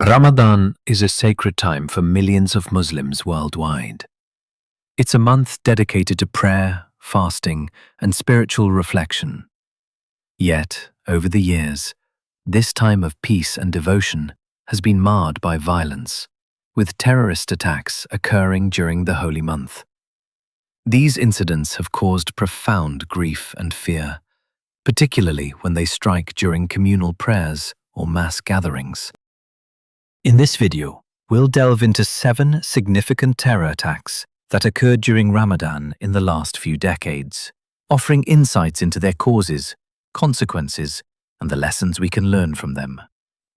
Ramadan is a sacred time for millions of Muslims worldwide. It's a month dedicated to prayer, fasting, and spiritual reflection. Yet, over the years, this time of peace and devotion has been marred by violence, with terrorist attacks occurring during the holy month. These incidents have caused profound grief and fear, particularly when they strike during communal prayers or mass gatherings. In this video, we'll delve into 7 significant terror attacks that occurred during Ramadan in the last few decades, offering insights into their causes, consequences, and the lessons we can learn from them.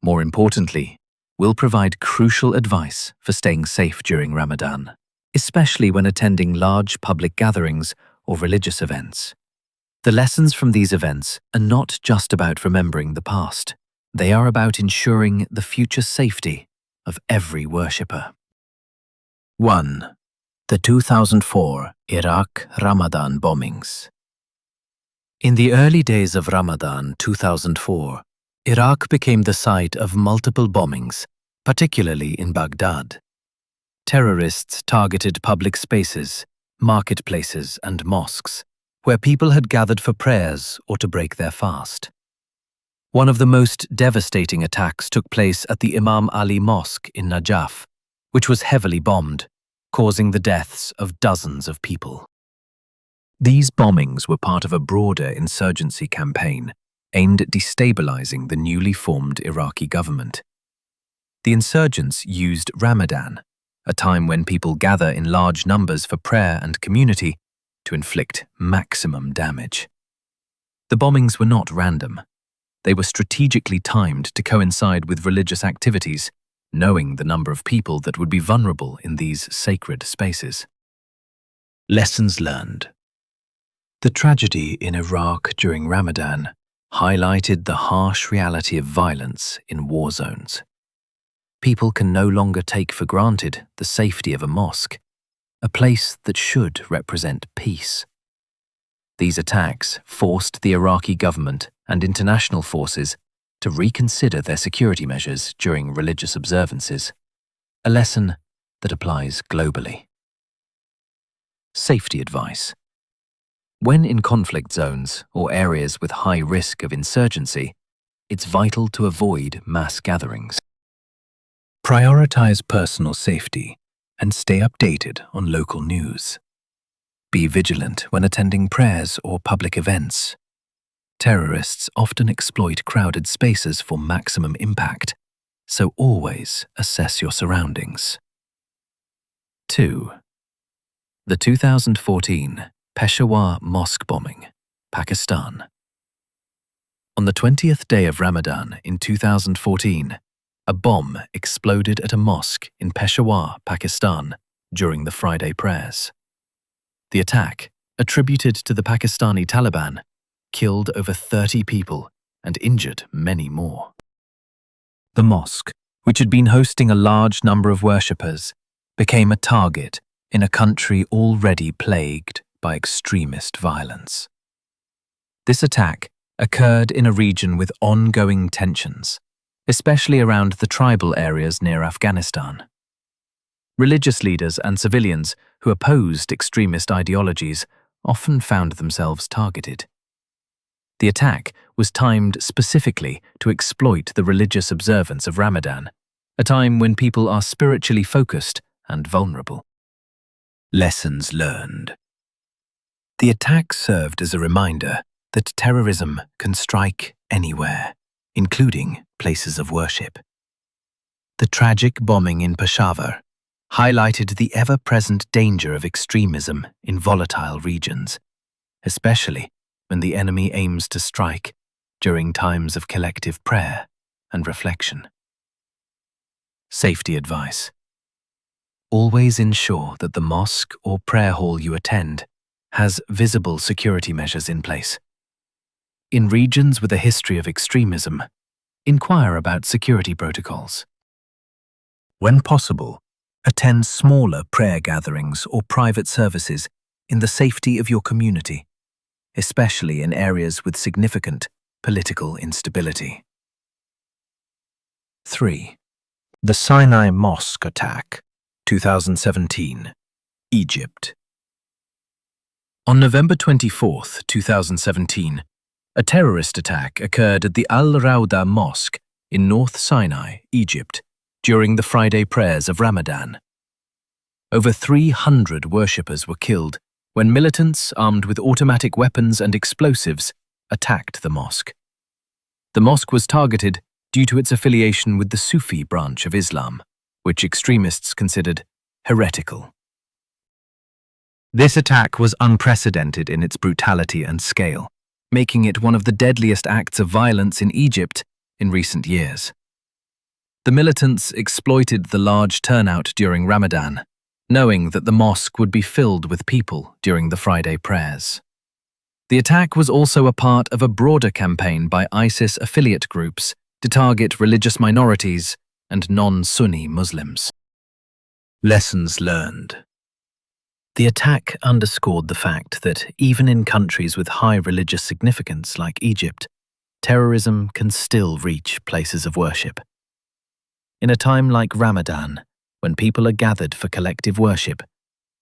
More importantly, we'll provide crucial advice for staying safe during Ramadan, especially when attending large public gatherings or religious events. The lessons from these events are not just about remembering the past. They are about ensuring the future safety of every worshipper. 1. The 2004 Iraq Ramadan bombings. In the early days of Ramadan 2004, Iraq became the site of multiple bombings, particularly in Baghdad. Terrorists targeted public spaces, marketplaces, and mosques, where people had gathered for prayers or to break their fast. One of the most devastating attacks took place at the Imam Ali Mosque in Najaf, which was heavily bombed, causing the deaths of dozens of people. These bombings were part of a broader insurgency campaign aimed at destabilizing the newly formed Iraqi government. The insurgents used Ramadan, a time when people gather in large numbers for prayer and community, to inflict maximum damage. The bombings were not random. They were strategically timed to coincide with religious activities, knowing the number of people that would be vulnerable in these sacred spaces. Lessons learned. The tragedy in Iraq during Ramadan highlighted the harsh reality of violence in war zones. People can no longer take for granted the safety of a mosque, a place that should represent peace. These attacks forced the Iraqi government and international forces to reconsider their security measures during religious observances, a lesson that applies globally. Safety advice. When in conflict zones or areas with high risk of insurgency, it's vital to avoid mass gatherings. Prioritize personal safety and stay updated on local news. Be vigilant when attending prayers or public events. Terrorists often exploit crowded spaces for maximum impact, so always assess your surroundings. 2. The 2014 Peshawar Mosque bombing, Pakistan. On the 20th day of Ramadan in 2014, a bomb exploded at a mosque in Peshawar, Pakistan, during the Friday prayers. The attack, attributed to the Pakistani Taliban, killed over 30 people and injured many more. The mosque, which had been hosting a large number of worshippers, became a target in a country already plagued by extremist violence. This attack occurred in a region with ongoing tensions, especially around the tribal areas near Afghanistan. Religious leaders and civilians who opposed extremist ideologies often found themselves targeted. The attack was timed specifically to exploit the religious observance of Ramadan, a time when people are spiritually focused and vulnerable. Lessons learned. The attack served as a reminder that terrorism can strike anywhere, including places of worship. The tragic bombing in Peshawar highlighted the ever-present danger of extremism in volatile regions, especially when the enemy aims to strike during times of collective prayer and reflection. Safety advice. Always ensure that the mosque or prayer hall you attend has visible security measures in place. In regions with a history of extremism, inquire about security protocols. When possible, attend smaller prayer gatherings or private services in the safety of your community, especially in areas with significant political instability. 3. The Sinai Mosque attack, 2017, Egypt. On November 24, 2017, a terrorist attack occurred at the Al-Aqsa Mosque in North Sinai, Egypt, during the Friday prayers of Ramadan. Over 300 worshippers were killed when militants armed with automatic weapons and explosives attacked the mosque. The mosque was targeted due to its affiliation with the Sufi branch of Islam, which extremists considered heretical. This attack was unprecedented in its brutality and scale, making it one of the deadliest acts of violence in Egypt in recent years. The militants exploited the large turnout during Ramadan, knowing that the mosque would be filled with people during the Friday prayers. The attack was also a part of a broader campaign by ISIS affiliate groups to target religious minorities and non-Sunni Muslims. Lessons learned. The attack underscored the fact that even in countries with high religious significance like Egypt, terrorism can still reach places of worship. In a time like Ramadan, when people are gathered for collective worship,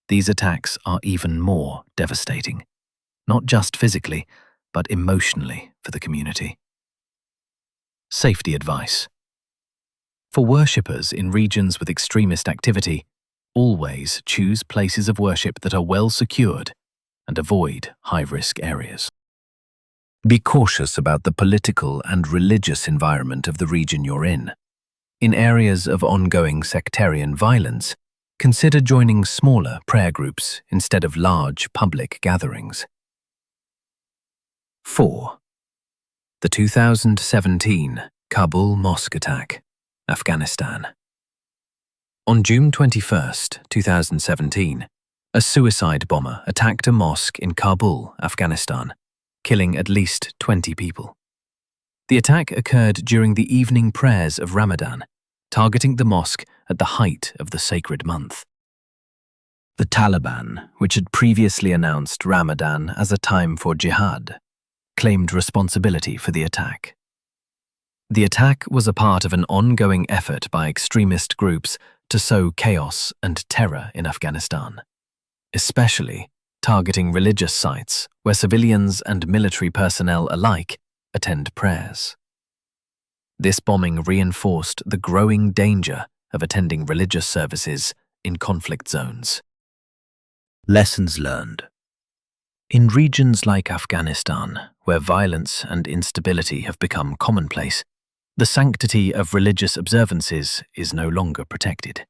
these attacks are even more devastating, not just physically, but emotionally for the community. Safety advice. For worshippers in regions with extremist activity, always choose places of worship that are well secured and avoid high-risk areas. Be cautious about the political and religious environment of the region you're in. In areas of ongoing sectarian violence, consider joining smaller prayer groups instead of large public gatherings. 4. The 2017 Kabul Mosque attack, Afghanistan. On June 21, 2017, a suicide bomber attacked a mosque in Kabul, Afghanistan, killing at least 20 people. The attack occurred during the evening prayers of Ramadan, targeting the mosque at the height of the sacred month. The Taliban, which had previously announced Ramadan as a time for jihad, claimed responsibility for the attack. The attack was a part of an ongoing effort by extremist groups to sow chaos and terror in Afghanistan, especially targeting religious sites where civilians and military personnel alike attend prayers. This bombing reinforced the growing danger of attending religious services in conflict zones. Lessons learned. In regions like Afghanistan, where violence and instability have become commonplace, the sanctity of religious observances is no longer protected.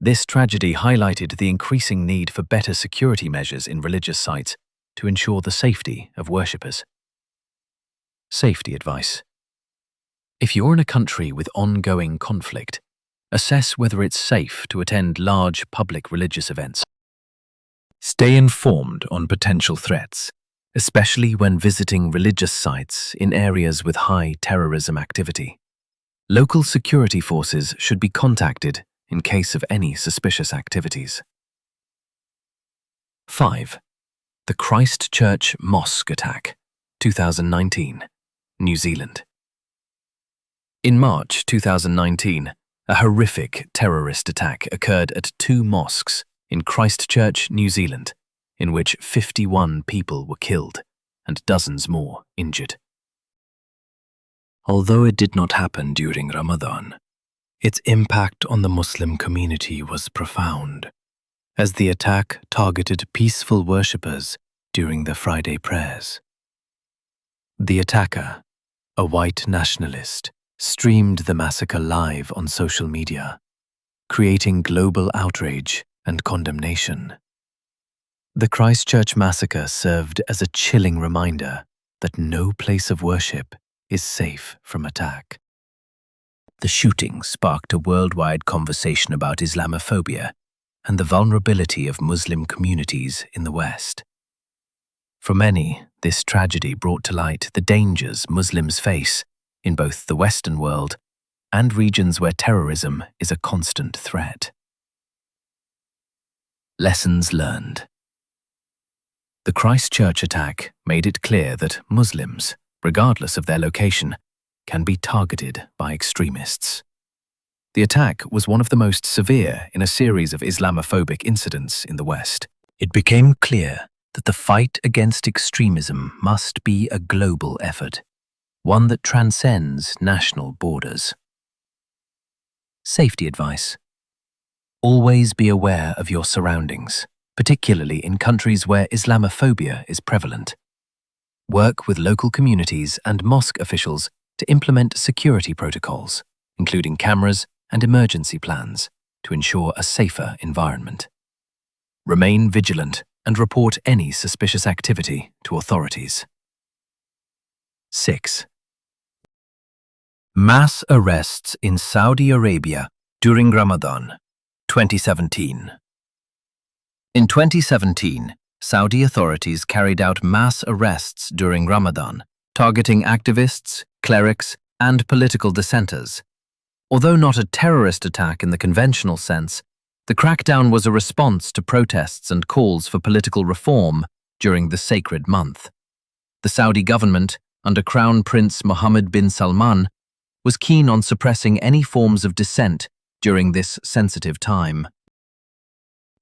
This tragedy highlighted the increasing need for better security measures in religious sites to ensure the safety of worshippers. Safety advice. If you're in a country with ongoing conflict, assess whether it's safe to attend large public religious events. Stay informed on potential threats, especially when visiting religious sites in areas with high terrorism activity. Local security forces should be contacted in case of any suspicious activities. 5. The Christchurch Mosque attack, 2019, New Zealand. In March 2019, a horrific terrorist attack occurred at 2 mosques in Christchurch, New Zealand, in which 51 people were killed and dozens more injured. Although it did not happen during Ramadan, its impact on the Muslim community was profound, as the attack targeted peaceful worshippers during the Friday prayers. The attacker, a white nationalist, streamed the massacre live on social media, creating global outrage and condemnation. The Christchurch massacre served as a chilling reminder that no place of worship is safe from attack. The shooting sparked a worldwide conversation about Islamophobia and the vulnerability of Muslim communities in the West. For many, this tragedy brought to light the dangers Muslims face in both the Western world and regions where terrorism is a constant threat. Lessons learned. The Christchurch attack made it clear that Muslims, regardless of their location, can be targeted by extremists. The attack was one of the most severe in a series of Islamophobic incidents in the West. It became clear that the fight against extremism must be a global effort, one that transcends national borders. Safety advice. Always be aware of your surroundings, particularly in countries where Islamophobia is prevalent. Work with local communities and mosque officials to implement security protocols, including cameras and emergency plans, to ensure a safer environment. Remain vigilant and report any suspicious activity to authorities. 6. Mass arrests in Saudi Arabia during Ramadan, 2017. In 2017, Saudi authorities carried out mass arrests during Ramadan, targeting activists, clerics, and political dissenters. Although not a terrorist attack in the conventional sense, the crackdown was a response to protests and calls for political reform during the sacred month. The Saudi government, under Crown Prince Mohammed bin Salman, was keen on suppressing any forms of dissent during this sensitive time.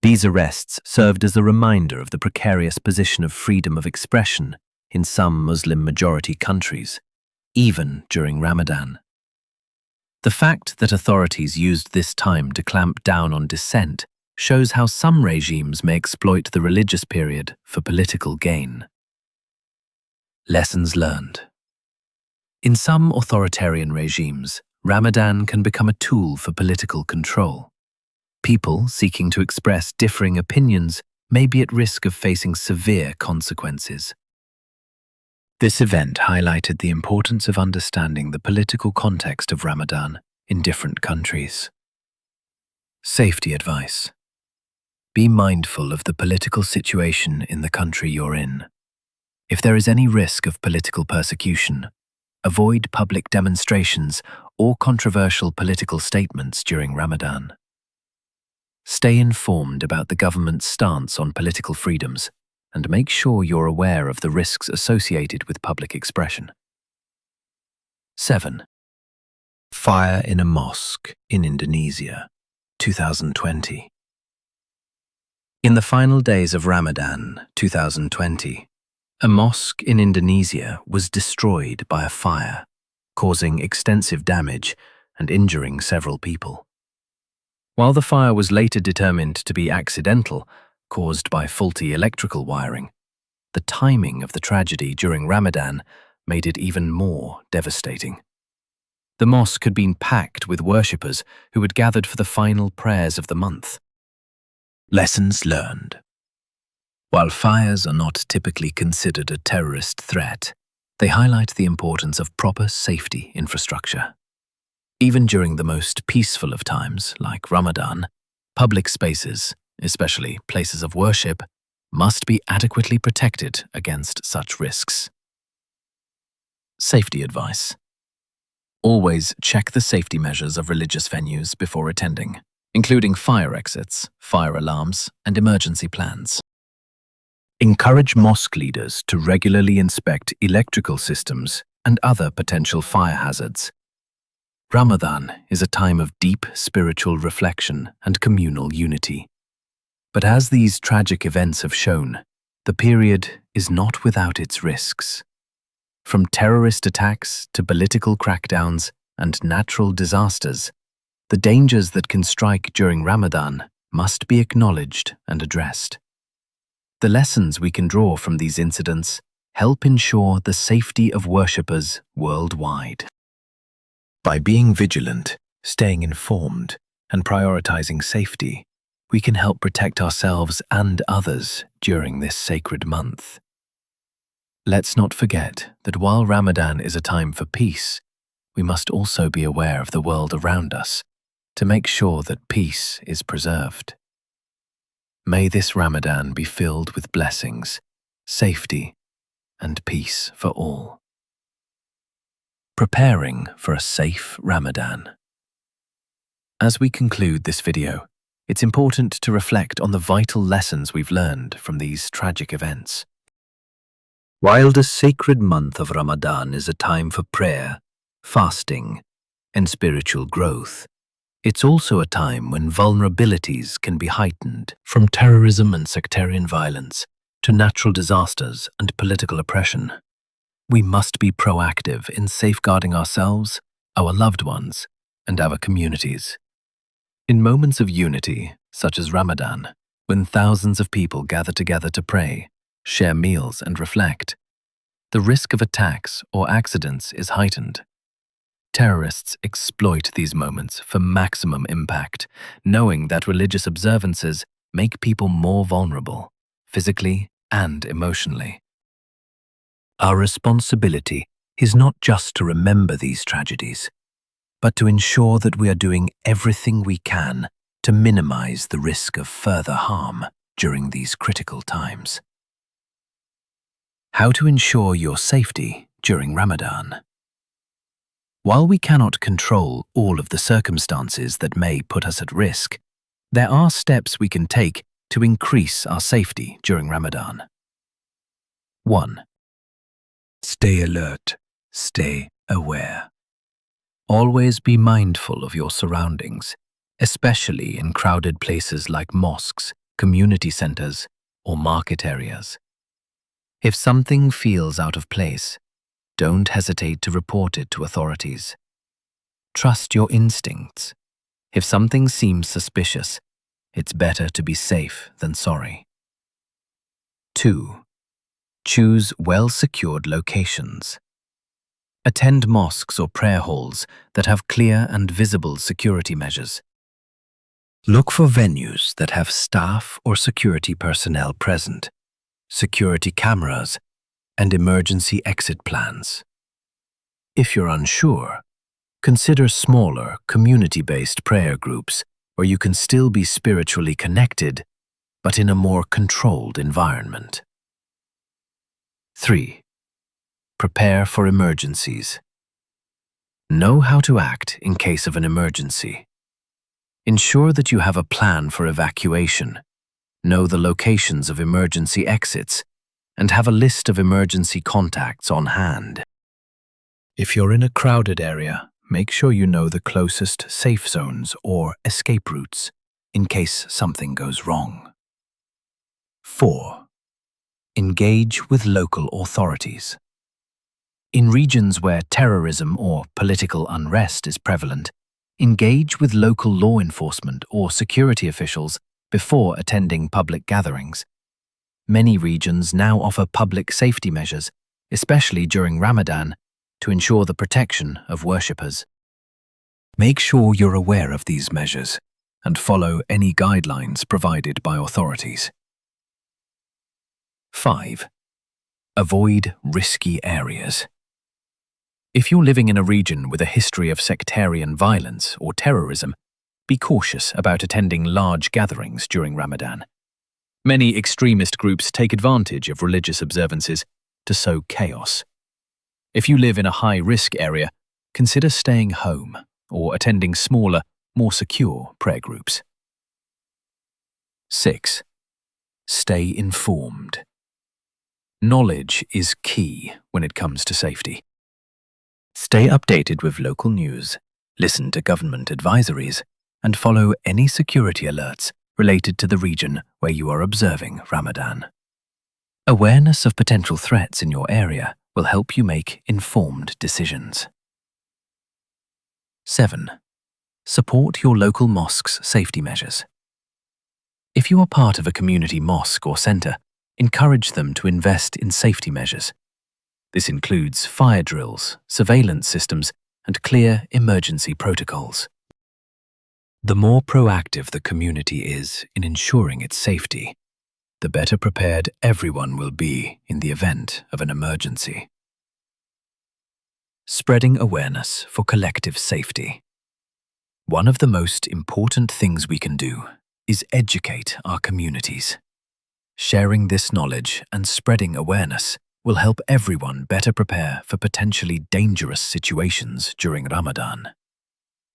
These arrests served as a reminder of the precarious position of freedom of expression in some Muslim-majority countries, even during Ramadan. The fact that authorities used this time to clamp down on dissent shows how some regimes may exploit the religious period for political gain. Lessons learned. In some authoritarian regimes, Ramadan can become a tool for political control. People seeking to express differing opinions may be at risk of facing severe consequences. This event highlighted the importance of understanding the political context of Ramadan in different countries. Safety advice. Be mindful of the political situation in the country you're in. If there is any risk of political persecution, avoid public demonstrations or controversial political statements during Ramadan. Stay informed about the government's stance on political freedoms and make sure you're aware of the risks associated with public expression. 7. Fire in a mosque in Indonesia, 2020. In the final days of Ramadan 2020, a mosque in Indonesia was destroyed by a fire, causing extensive damage and injuring several people. While the fire was later determined to be accidental, caused by faulty electrical wiring, the timing of the tragedy during Ramadan made it even more devastating. The mosque had been packed with worshippers who had gathered for the final prayers of the month. Lessons learned. While fires are not typically considered a terrorist threat, they highlight the importance of proper safety infrastructure. Even during the most peaceful of times, like Ramadan, public spaces, especially places of worship, must be adequately protected against such risks. Safety advice. Always check the safety measures of religious venues before attending, including fire exits, fire alarms, and emergency plans. Encourage mosque leaders to regularly inspect electrical systems and other potential fire hazards. Ramadan is a time of deep spiritual reflection and communal unity. But as these tragic events have shown, the period is not without its risks. From terrorist attacks to political crackdowns and natural disasters, the dangers that can strike during Ramadan must be acknowledged and addressed. The lessons we can draw from these incidents help ensure the safety of worshippers worldwide. By being vigilant, staying informed, and prioritizing safety, we can help protect ourselves and others during this sacred month. Let's not forget that while Ramadan is a time for peace, we must also be aware of the world around us to make sure that peace is preserved. May this Ramadan be filled with blessings, safety, and peace for all. Preparing for a safe Ramadan. As we conclude this video, it's important to reflect on the vital lessons we've learned from these tragic events. While the sacred month of Ramadan is a time for prayer, fasting, and spiritual growth, It's also a time when vulnerabilities can be heightened, from terrorism and sectarian violence to natural disasters and political oppression. We must be proactive in safeguarding ourselves, our loved ones, and our communities. In moments of unity, such as Ramadan, when thousands of people gather together to pray, share meals, and reflect, the risk of attacks or accidents is heightened. Terrorists exploit these moments for maximum impact, knowing that religious observances make people more vulnerable, physically and emotionally. Our responsibility is not just to remember these tragedies, but to ensure that we are doing everything we can to minimize the risk of further harm during these critical times. How to ensure your safety during Ramadan? While we cannot control all of the circumstances that may put us at risk, there are steps we can take to increase our safety during Ramadan. 1. Stay alert. Stay aware. Always be mindful of your surroundings, especially in crowded places like mosques, community centers, or market areas. If something feels out of place, don't hesitate to report it to authorities. Trust your instincts. If something seems suspicious, it's better to be safe than sorry. 2. Choose well-secured locations. Attend mosques or prayer halls that have clear and visible security measures. Look for venues that have staff or security personnel present, security cameras, and emergency exit plans. If you're unsure, consider smaller, community-based prayer groups where you can still be spiritually connected, but in a more controlled environment. 3. Prepare for emergencies. Know how to act in case of an emergency. Ensure that you have a plan for evacuation, know the locations of emergency exits, and have a list of emergency contacts on hand. If you're in a crowded area, make sure you know the closest safe zones or escape routes in case something goes wrong. 4. Engage with local authorities. In regions where terrorism or political unrest is prevalent, engage with local law enforcement or security officials before attending public gatherings. Many regions now offer public safety measures, especially during Ramadan, to ensure the protection of worshippers. Make sure you're aware of these measures and follow any guidelines provided by authorities. 5. Avoid risky areas. If you're living in a region with a history of sectarian violence or terrorism, be cautious about attending large gatherings during Ramadan. Many extremist groups take advantage of religious observances to sow chaos. If you live in a high-risk area, consider staying home or attending smaller, more secure prayer groups. 6. Stay informed. Knowledge is key when it comes to safety. Stay updated with local news, listen to government advisories, and follow any security alerts related to the region where you are observing Ramadan. Awareness of potential threats in your area will help you make informed decisions. 7. Support your local mosque's safety measures. If you are part of a community mosque or center, encourage them to invest in safety measures. This includes fire drills, surveillance systems, and clear emergency protocols. The more proactive the community is in ensuring its safety, the better prepared everyone will be in the event of an emergency. Spreading awareness for collective safety. One of the most important things we can do is educate our communities. Sharing this knowledge and spreading awareness will help everyone better prepare for potentially dangerous situations during Ramadan.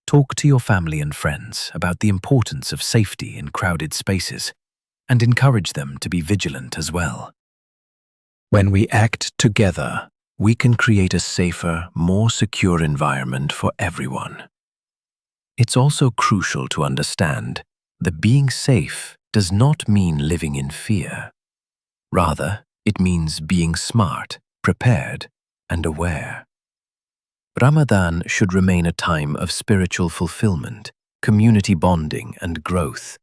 Talk to your family and friends about the importance of safety in crowded spaces and encourage them to be vigilant as well. When we act together, we can create a safer, more secure environment for everyone. It's also crucial to understand that being safe does not mean living in fear. Rather, it means being smart, prepared, and aware. Ramadan should remain a time of spiritual fulfillment, community bonding, and growth,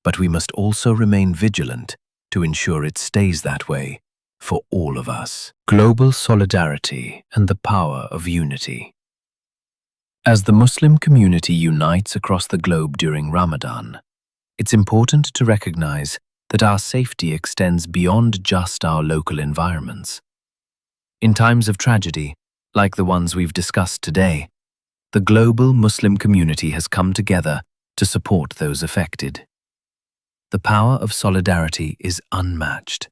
but we must also remain vigilant to ensure it stays that way for all of us. Global solidarity and the power of unity. As the Muslim community unites across the globe during Ramadan, it's important to recognize that our safety extends beyond just our local environments. In times of tragedy, like the ones we've discussed today, the global Muslim community has come together to support those affected. The power of solidarity is unmatched,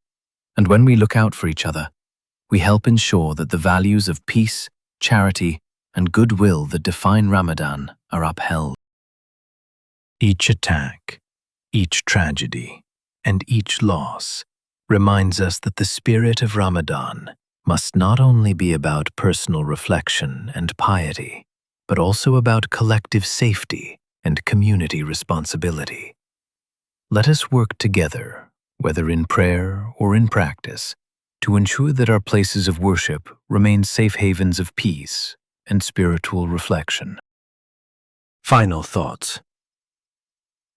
and when we look out for each other, we help ensure that the values of peace, charity, and goodwill that define Ramadan are upheld. Each attack, each tragedy, and each loss reminds us that the spirit of Ramadan must not only be about personal reflection and piety, but also about collective safety and community responsibility. Let us work together, whether in prayer or in practice, to ensure that our places of worship remain safe havens of peace and spiritual reflection. Final thoughts.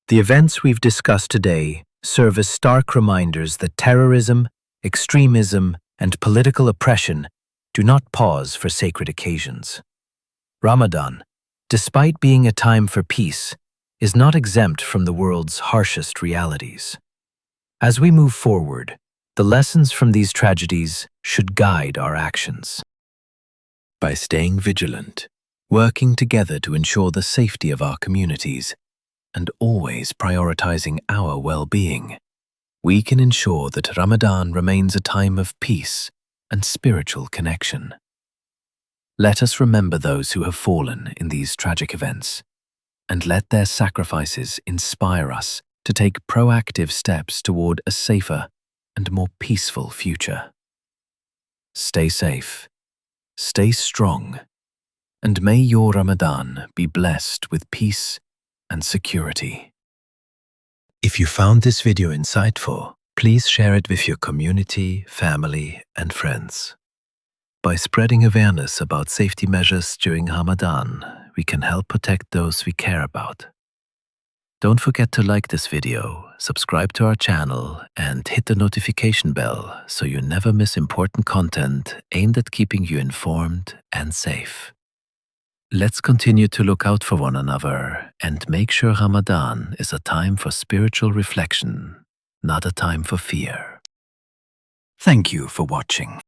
The events we've discussed today serve as stark reminders that terrorism, extremism, and political oppression do not pause for sacred occasions. Ramadan, despite being a time for peace, is not exempt from the world's harshest realities. As we move forward, the lessons from these tragedies should guide our actions. By staying vigilant, working together to ensure the safety of our communities, and always prioritizing our well-being, we can ensure that Ramadan remains a time of peace and spiritual connection. Let us remember those who have fallen in these tragic events, and let their sacrifices inspire us to take proactive steps toward a safer and more peaceful future. Stay safe, stay strong, and may your Ramadan be blessed with peace and security. If you found this video insightful, please share it with your community, family, and friends. By spreading awareness about safety measures during Ramadan, we can help protect those we care about. Don't forget to like this video, subscribe to our channel, and hit the notification bell so you never miss important content aimed at keeping you informed and safe. Let's continue to look out for one another and make sure Ramadan is a time for spiritual reflection, not a time for fear. Thank you for watching.